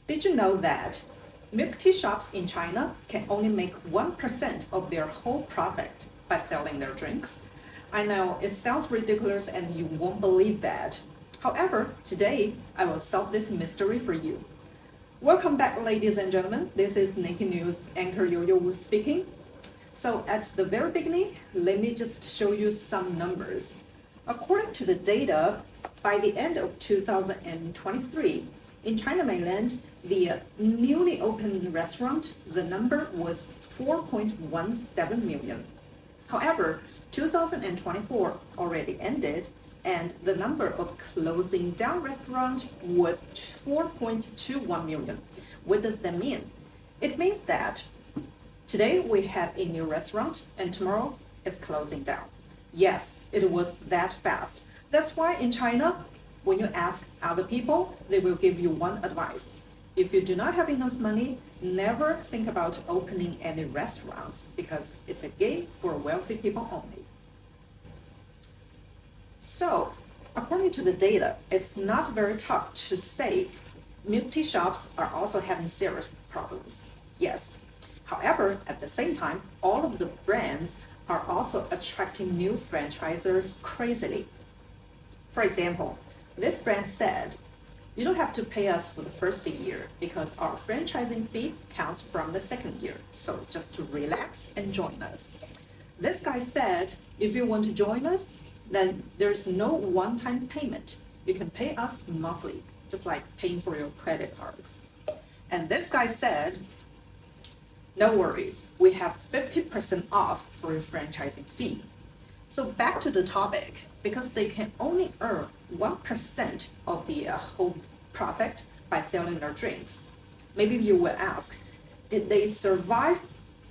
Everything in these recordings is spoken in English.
Did you know that milk tea shops in China can only make 1% of their whole profit by selling their drinks? I know it sounds ridiculous and you won't believe that. However, today I will solve this mystery for you. Welcome back, ladies and gentlemen. This is Nikki News anchor Yoyo speaking. So at the very beginning, let me just show you some numbers. According to the data, by the end of 2023, in China mainland, the newly opened restaurant, the number was 4.17 million. However, 2024 already ended, and the number of closing down restaurants was 4.21 million. What does that mean? It means that today we have a new restaurant and tomorrow it's closing down. Yes, it was that fast. That's why in China, when you ask other people, they will give you one advice. If you do not have enough money, never think about opening any restaurants because it's a game for wealthy people only. So, according to the data, it's not very tough to say milk tea shops are also having serious problems. Yes. However, at the same time, all of the brands are also attracting new franchisors crazily. For example, this brand said, "You don't have to pay us for the first year because our franchising fee counts from the second year. So just to relax and join us." This guy said, "If you want to join us, then there's no one-time payment. You can pay us monthly, just like paying for your credit cards." And this guy said, "No worries, we have 50% off for your franchising fee." So back to the topic, because they can only earn 1% of the whole profit by selling their drinks. Maybe you will ask, did they survive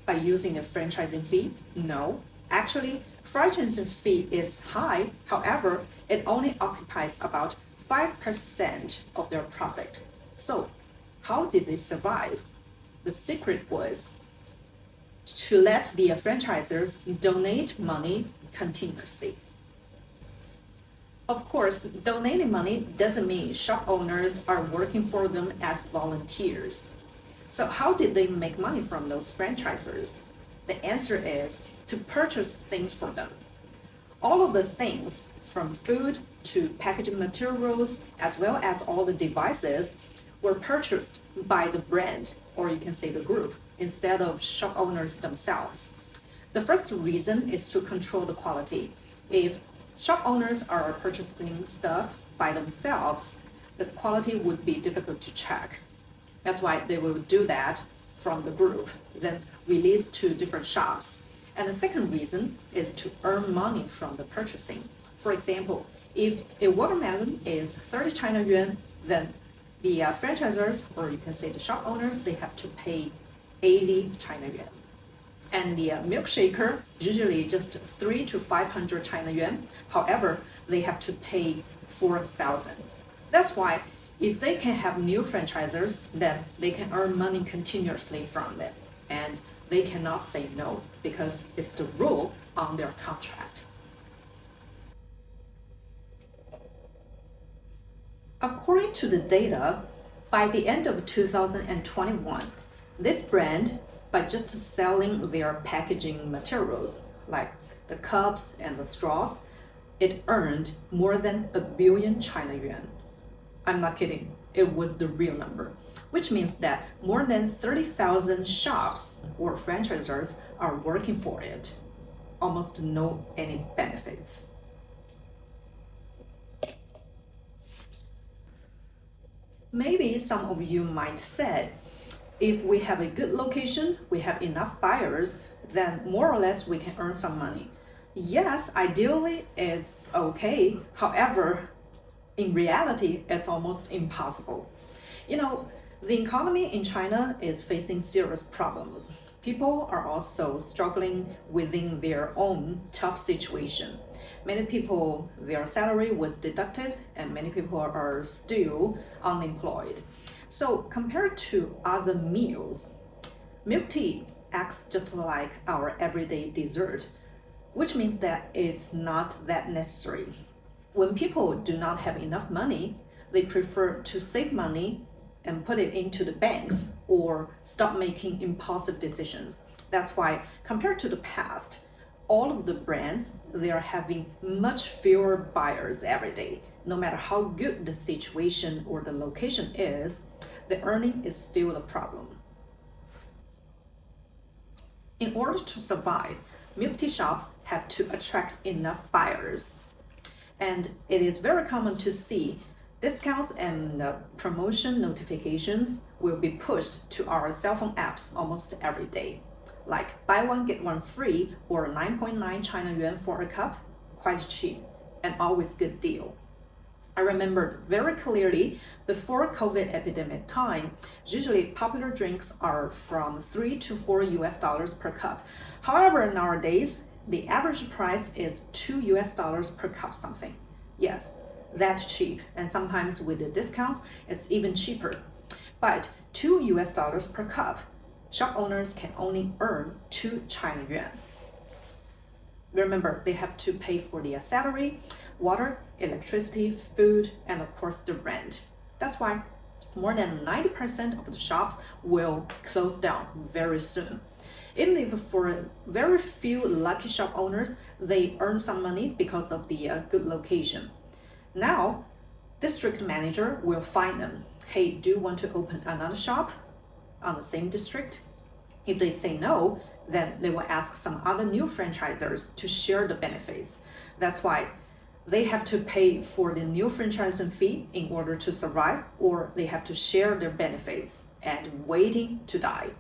by using a franchising fee? No. Actually, franchising fee is high. However, it only occupies about 5% of their profit. So how did they survive? The secret was to let the franchisors donate money continuously. Of course, donating money doesn't mean shop owners are working for them as volunteers. So how did they make money from those franchisors? The answer is to purchase things for them. All of the things, from food to packaging materials, as well as all the devices, were purchased by the brand, or you can say the group, instead of shop owners themselves. The first reason is to control the quality. If shop owners are purchasing stuff by themselves, the quality would be difficult to check. That's why they will do that from the group, then release to different shops. And the second reason is to earn money from the purchasing. For example, if a watermelon is 30 China yuan, then the franchisors, or you can say the shop owners, they have to pay 80 China yuan. And the milkshaker, usually just 300 to 500 China yuan. However, they have to pay 4,000. That's why if they can have new franchisors, then they can earn money continuously from them. And they cannot say no because it's the rule on their contract. According to the data, by the end of 2021, this brand, by just selling their packaging materials like the cups and the straws, it earned more than 1 billion China yuan. I'm not kidding, it was the real number, which means that more than 30,000 shops or franchisors are working for it. Almost no any benefits. Maybe some of you might say, if we have a good location, we have enough buyers, then more or less we can earn some money. Yes, ideally it's okay. However, in reality, it's almost impossible. The economy in China is facing serious problems. People are also struggling within their own tough situation. Many people, their salary was deducted, and many people are still unemployed. So compared to other meals, milk tea acts just like our everyday dessert, which means that it's not that necessary. When people do not have enough money, they prefer to save money and put it into the banks or stop making impulsive decisions. That's why, compared to the past, all of the brands, they are having much fewer buyers every day. No matter how good the situation or the location is, the earning is still a problem. In order to survive, milk tea shops have to attract enough buyers. And it is very common to see discounts and promotion notifications will be pushed to our cell phone apps almost every day. Like buy one get one free or 9.9 China yuan for a cup, quite cheap and always good deal. I remembered very clearly before COVID epidemic time, usually popular drinks are from $3 to $4 per cup. However, nowadays, the average price is $2 per cup something. Yes, that's cheap, and sometimes with a discount, it's even cheaper. But $2 per cup, shop owners can only earn 2 China yuan. Remember, they have to pay for the salary, water, electricity, food, and of course the rent. That's why more than 90% of the shops will close down very soon. Even if for very few lucky shop owners, they earn some money because of the good location. Now, district manager will find them. Hey, do you want to open another shop on the same district? If they say no, then they will ask some other new franchisors to share the benefits. That's why they have to pay for the new franchising fee in order to survive, or they have to share their benefits and waiting to die.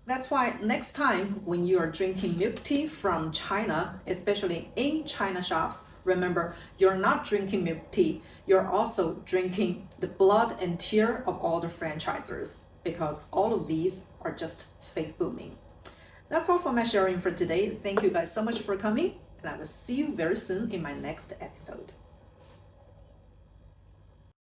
That's why next time when you are drinking milk tea from China, especially in China shops, remember, you're not drinking milk tea, you're also drinking the blood and tear of all the franchisors, because all of these are just fake booming. That's all for my sharing for today. Thank you guys so much for coming, and I will see you very soon in my next episode.